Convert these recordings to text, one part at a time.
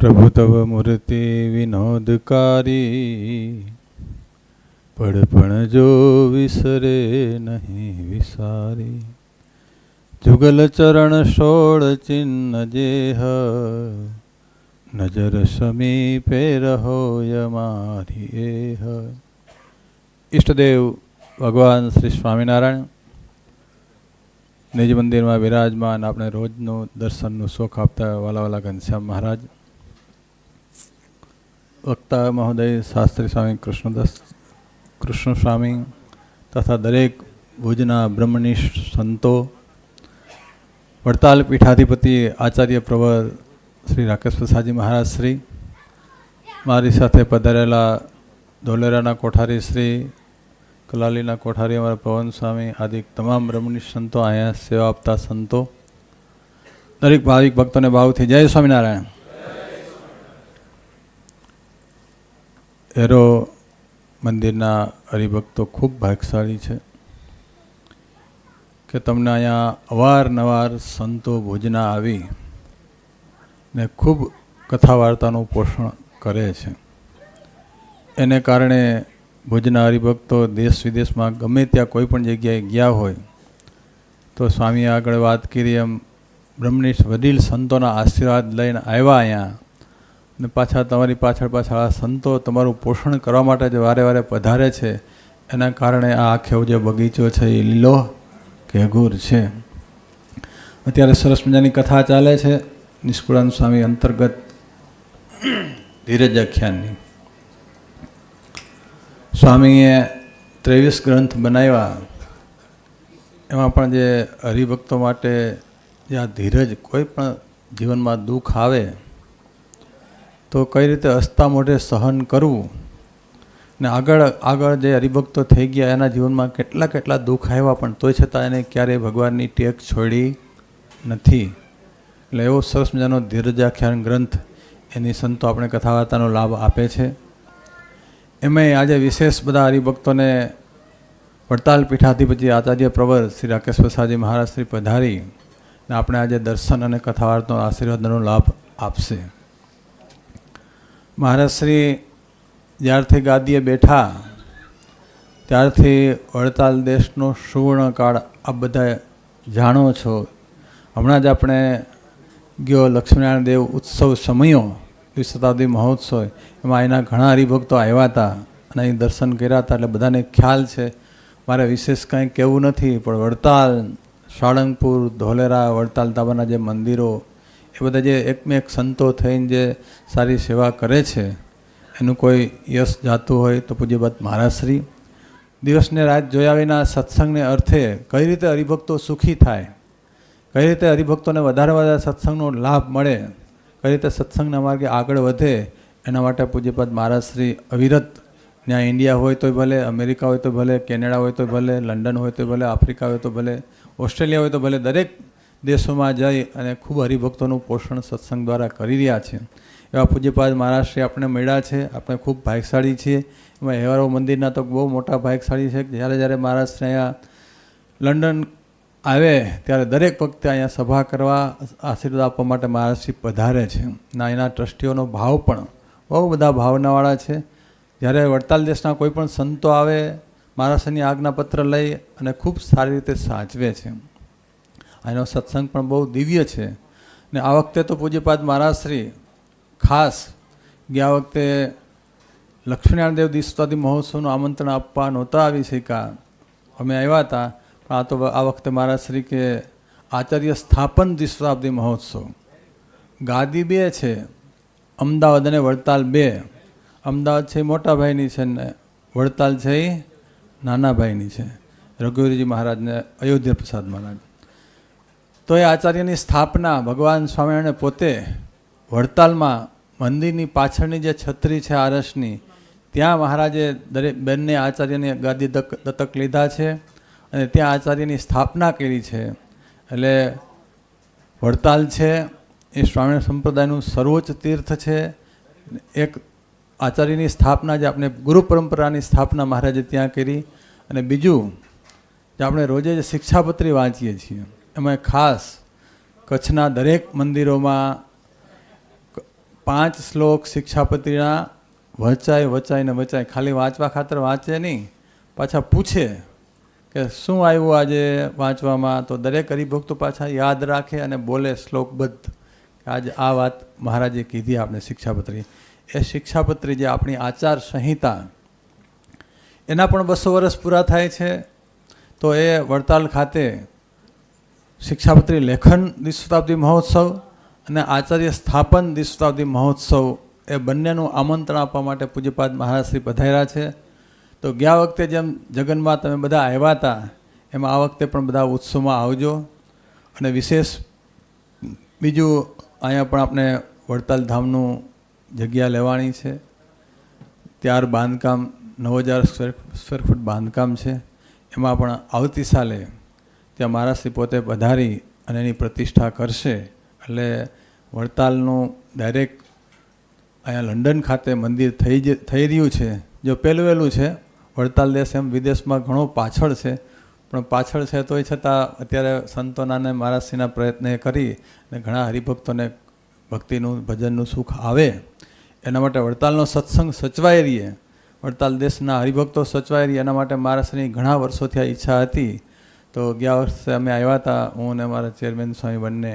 प्रभु तव मूर्ति विनोदकारी, पड़पण जो विसरे नहीं विसारी। जुगल चरण सोड़ चिन्ह जेह, नजर समीपे रहो यमारी एह। ઈષ્ટદેવ ભગવાન શ્રી સ્વામિનારાયણ નિજ મંદિરમાં બિરાજમાન, આપણે રોજનું દર્શનનું સુખ આપતા વાલાવાલા ઘનશ્યામ મહારાજ, વક્તા મહોદય શાસ્ત્રી સ્વામી કૃષ્ણ સ્વામી તથા દરેક ભુજના બ્રહ્મનિષ્ઠ સંતો, વડતાલ પીઠાધિપતિ આચાર્ય પ્રવર શ્રી રાકેશ પ્રસાદજી મહારાજ શ્રી, મારી સાથે પધારેલા ધોલેરાના કોઠારી શ્રી, કલાલીના કોઠારી અમારા પવન સ્વામી આદિ તમામ બ્રહ્મનિષ્ઠ સંતો, અહીંયા સેવા આપતા સંતો, દરેક ભાવિક ભક્તોને ભાવથી જય સ્વામિનારાયણ. એરો મંદિરના હરિભક્તો ખૂબ ભાગ્યશાળી છે કે તમને અહીંયા અવારનવાર સંતો ભુજના આવી ને ખૂબ કથા વાર્તાનું પોષણ કરે છે. એને કારણે ભુજના હરિભક્તો દેશ વિદેશમાં ગમે ત્યાં કોઈ પણ જગ્યાએ ગયા હોય તો સ્વામીએ આગળ વાત કરી એમ બ્રહ્મનિષ્ઠ વડીલ સંતોના આશીર્વાદ લઈને આવ્યા અહીંયા, ને પાછા તમારી પાછળ આ સંતો તમારું પોષણ કરવા માટે જે વારે વારે પધારે છે, એના કારણે આ આખો જે બગીચો છે એ લીલો ઘેઘૂર છે. અત્યારે સરસ મજાની કથા ચાલે છે નિષ્કુળાનંદ સ્વામી અંતર્ગત ધીરજ આખ્યાનની. સ્વામીએ 23 ગ્રંથ બનાવ્યા, એમાં પણ જે હરિભક્તો માટે જે આ ધીરજ, કોઈ પણ જીવનમાં દુઃખ આવે તો કઈ રીતે હસતા મોઢે સહન કરવું, ને આગળ જે હરિભક્તો થઈ ગયા એના જીવનમાં કેટલા દુઃખ આવ્યા પણ તોય છતાં એને ક્યારેય ભગવાનની ટેક છોડી નથી. એટલે એવો સરસ મજાનો ધીરજાખ્યાન ગ્રંથ એની સંતો આપણે કથા વાર્તાનો લાભ આપે છે. એમાંય આજે વિશેષ બધા હરિભક્તોને વડતાલ પીઠાધિપતિ આચાર્ય પ્રવર શ્રી રાકેશ પ્રસાદજી મહારાજ શ્રી પધારી ને આપણે આજે દર્શન અને કથા વાર્તાનો આશીર્વાદનો લાભ આપશે. મહારાજ શ્રી જ્યારથી ગાદીએ બેઠા ત્યારથી વડતાલ દેશનો સુવર્ણકાળ આપ બધા જાણો છો. હમણાં જ આપણે ગયો લક્ષ્મીનારાયણ દેવ ઉત્સવ સમયો શતાબ્દી મહોત્સવ, એમાં એના ઘણા હરિભક્તો આવ્યા હતા અને અહીં દર્શન કર્યા હતા. એટલે બધાને ખ્યાલ છે, મારે વિશેષ કંઈ કહેવું નથી. પણ વડતાલ, સાળંગપુર, ધોલેરા, વડતાલ તાબાના જે મંદિરો, એ બધા જે એકમેક સંતો થઈને જે સારી સેવા કરે છે, એનું કોઈ યશ જાતું હોય તો પૂજ્યપાદ મહારાજશ્રી દિવસને રાત જોયા વિના સત્સંગને અર્થે કઈ રીતે હરિભક્તો સુખી થાય, કઈ રીતે હરિભક્તોને વધારે સત્સંગનો લાભ મળે, કઈ રીતે સત્સંગના માર્ગે આગળ વધે, એના માટે પૂજ્યપાદ મહારાજશ્રી અવિરત ત્યાં ઇન્ડિયા હોય તોય ભલે, અમેરિકા હોય તો ભલે, કેનેડા હોય તો ભલે, લંડન હોય તો ભલે, આફ્રિકા હોય તો ભલે, ઓસ્ટ્રેલિયા હોય તો ભલે, દરેક દેશોમાં જઈ અને ખૂબ હરિભક્તોનું પોષણ સત્સંગ દ્વારા કરી રહ્યા છે. એવા પૂજ્યપાદ મહારાજશ્રી આપણે મળ્યા છે, આપણે ખૂબ ભાગ્યશાળી છીએ. એમાં હેવારો મંદિરના તો બહુ મોટા ભાગ્યશાળી છે. જ્યારે મહારાજશ્રી અહીંયા લંડન આવે ત્યારે દરેક વખતે અહીંયા સભા કરવા, આશીર્વાદ આપવા માટે મહારાજશ્રી પધારે છે. ના એના ટ્રસ્ટીઓનો ભાવ પણ બહુ બધા ભાવનાવાળા છે. જ્યારે વડતાલ દેશના કોઈ પણ સંતો આવે મહારાજશ્રીની આજ્ઞાપત્ર લઈ અને ખૂબ સારી રીતે સાચવે છે. એનો સત્સંગ પણ બહુ દિવ્ય છે. ને આ વખતે તો પૂજ્યપાદ મહારાજશ્રી ખાસ ગયા વખતે લક્ષ્મીનારાયણ દેવ દ્વિશતાબ્દી મહોત્સવનું આમંત્રણ આપવા નહોતા આવી શક્યા, અમે આવ્યા હતા. પણ આ તો આ વખતે મહારાજશ્રી કે આચાર્ય સ્થાપન દ્વિશતાબ્દી મહોત્સવ, ગાદી 2 છે, અમદાવાદ અને વડતાલ 2. અમદાવાદ છે એ મોટા ભાઈની છે ને વડતાલ છે એ નાના ભાઈની છે, રઘુવીરજી મહારાજને અયોધ્યા પ્રસાદ મહારાજ. તો એ આચાર્યની સ્થાપના ભગવાન સ્વામિનારાયણે પોતે વડતાલમાં મંદિરની પાછળની જે છત્રી છે આરસની, ત્યાં મહારાજે દરેક બંને આચાર્યની ગાદી દત્તક લીધા છે અને ત્યાં આચાર્યની સ્થાપના કરી છે. એટલે વડતાલ છે એ સ્વામિનારાયણ સંપ્રદાયનું સર્વોચ્ચ તીર્થ છે. એક આચાર્યની સ્થાપના, જે આપણે ગુરુ પરંપરાની સ્થાપના મહારાજે ત્યાં કરી. અને બીજું જે આપણે રોજે જે શિક્ષાપત્રી વાંચીએ છીએ, એમાં ખાસ કચ્છના દરેક મંદિરોમાં 5 શ્લોક શિક્ષાપત્રીના વચાય ખાલી વાંચવા ખાતર વાંચે નહીં, પાછા પૂછે કે શું આવ્યું આજે વાંચવામાં, તો દરેક હરિભક્તો પાછા યાદ રાખે અને બોલે શ્લોકબદ્ધ આજે આ વાત મહારાજે કીધી આપણે શિક્ષાપત્રી. એ શિક્ષાપત્રી જે આપણી આચાર સંહિતા એના પણ 200 વર્ષ પૂરા થાય છે. તો એ વડતાલ ખાતે શિક્ષાપત્રી લેખન દ્વિશતાબ્દી મહોત્સવ અને આચાર્ય સ્થાપન દ્વિશતાબ્દી મહોત્સવ એ બંનેનું આમંત્રણ આપવા માટે પૂજ્યપાદ મહારાજશ્રી પધાર્યા છે. તો ગયા વખતે જેમ જગનમાં તમે બધા આવ્યા હતા એમાં આ વખતે પણ બધા ઉત્સવમાં આવજો. અને વિશેષ બીજું અહીંયા પણ આપણે વડતાલ ધામનું જગ્યા લેવાની છે. ત્યાર બાંધકામ 9000 સ્ક્વેર ફૂટ બાંધકામ છે. એમાં પણ આવતી સાલે ત્યાં મહારાજશ્રી પોતે પધારી અને એની પ્રતિષ્ઠા કરશે. એટલે વડતાલનું ડાયરેક્ટ અહીંયા લંડન ખાતે મંદિર થઈ રહ્યું છે. જો પહેલું છે વડતાલ દેશ એમ વિદેશમાં ઘણો પાછળ છે, પણ પાછળ છે તોય છતાં અત્યારે સંતોનાને મહારાજશ્રીના પ્રયત્ન કરી અને ઘણા હરિભક્તોને ભક્તિનું ભજનનું સુખ આવે એના માટે વડતાલનો સત્સંગ સચવાઈ રહીએ, વડતાલ દેશના હરિભક્તો સચવાઈ રહીએ એના માટે મહારાજશ્રીની ઘણા વર્ષોથી આ ઈચ્છા હતી. તો ગયા વર્ષે અમે આવ્યા હતા, હું અને મારા ચેરમેન સ્વામી બંને.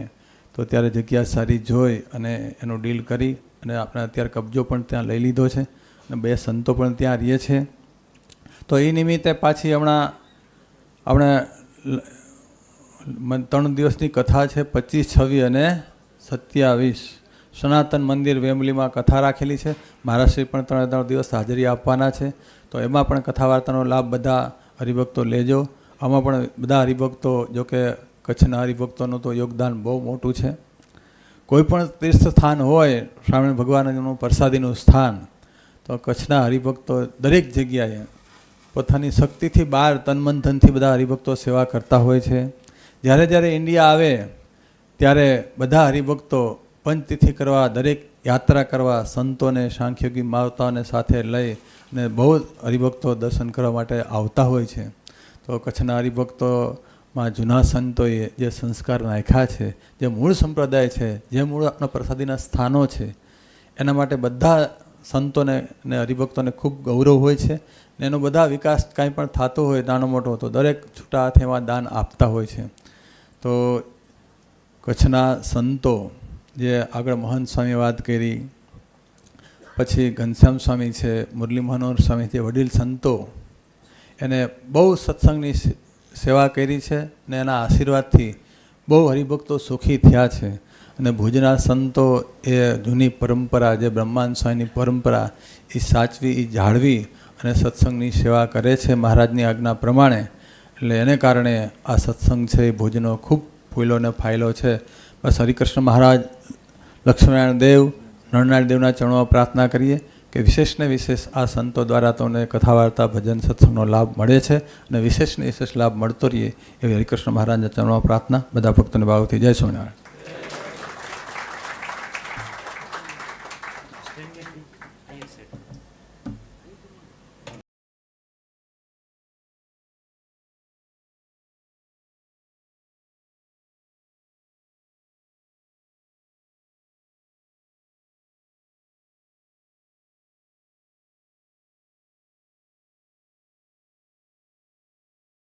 તો ત્યારે જગ્યા સારી જોઈ અને એનું ડીલ કરી અને આપણે અત્યારે કબજો પણ ત્યાં લઈ લીધો છે અને 2 સંતો પણ ત્યાં રહીએ છે. તો એ નિમિત્તે પાછી હમણાં આપણે 3 દિવસની કથા છે, 25, 26 અને 27 સનાતન મંદિર વેમલીમાં કથા રાખેલી છે. મહારાજશ્રી પણ 3 દિવસ હાજરી આપવાના છે. તો એમાં પણ કથા વાર્તાનો લાભ બધા હરિભક્તો લેજો. આમાં પણ બધા હરિભક્તો, જોકે કચ્છના હરિભક્તોનું તો યોગદાન બહુ મોટું છે. કોઈ પણ તીર્થ સ્થાન હોય, શ્રાવણ ભગવાનનું પ્રસાદીનું સ્થાન, તો કચ્છના હરિભક્તો દરેક જગ્યાએ પોતાની શક્તિથી બહાર તન મન ધનથી બધા હરિભક્તો સેવા કરતા હોય છે. જ્યારે ઇન્ડિયા આવે ત્યારે બધા હરિભક્તો પંચતિથિ કરવા, દરેક યાત્રા કરવા, સંતોને સાંખ્યોગી માવતાઓને સાથે લઈ અને બહુ હરિભક્તો દર્શન કરવા માટે આવતા હોય છે. તો કચ્છના હરિભક્તોમાં જૂના સંતોએ જે સંસ્કાર નાખ્યા છે, જે મૂળ સંપ્રદાય છે, જે મૂળ આપણા પ્રસાદીના સ્થાનો છે, એના માટે બધા સંતોને અને હરિભક્તોને ખૂબ ગૌરવ હોય છે. ને એનો બધા વિકાસ કાંઈ પણ થતો હોય નાનો મોટો, તો દરેક છૂટા હાથે એમાં દાન આપતા હોય છે. તો કચ્છના સંતો જે આગળ મહંત સ્વામી વાત કરી, પછી ઘનશ્યામ સ્વામી છે, મુરલી મનોહર સ્વામી છે, વડીલ સંતો એને બહુ સત્સંગની સેવા કરી છે ને એના આશીર્વાદથી બહુ હરિભક્તો સુખી થયા છે. અને ભુજના સંતો એ જૂની પરંપરા, જે બ્રહ્માનંદ સ્વામીની પરંપરા, એ સાચવી, એ જાળવી અને સત્સંગની સેવા કરે છે મહારાજની આજ્ઞા પ્રમાણે. એટલે એને કારણે આ સત્સંગ છે એ ભુજનો ખૂબ ફૂલો ને ફાયલો છે. બસ હરિકૃષ્ણ મહારાજ, લક્ષ્મીનારાયણ દેવ, નરનારાયણ દેવના ચરણોમાં પ્રાર્થના કરીએ કે વિશેષને વિશેષ આ સંતો દ્વારા તમને કથા વાર્તા ભજન સત્સંગનો લાભ મળે છે અને વિશેષને વિશેષ લાભ મળતો રહીએ એવી હરિકૃષ્ણ મહારાજના ચરણોમાં પ્રાર્થના. બધા ભક્તોને ભાવથી જય સ્વામિનારાયણ.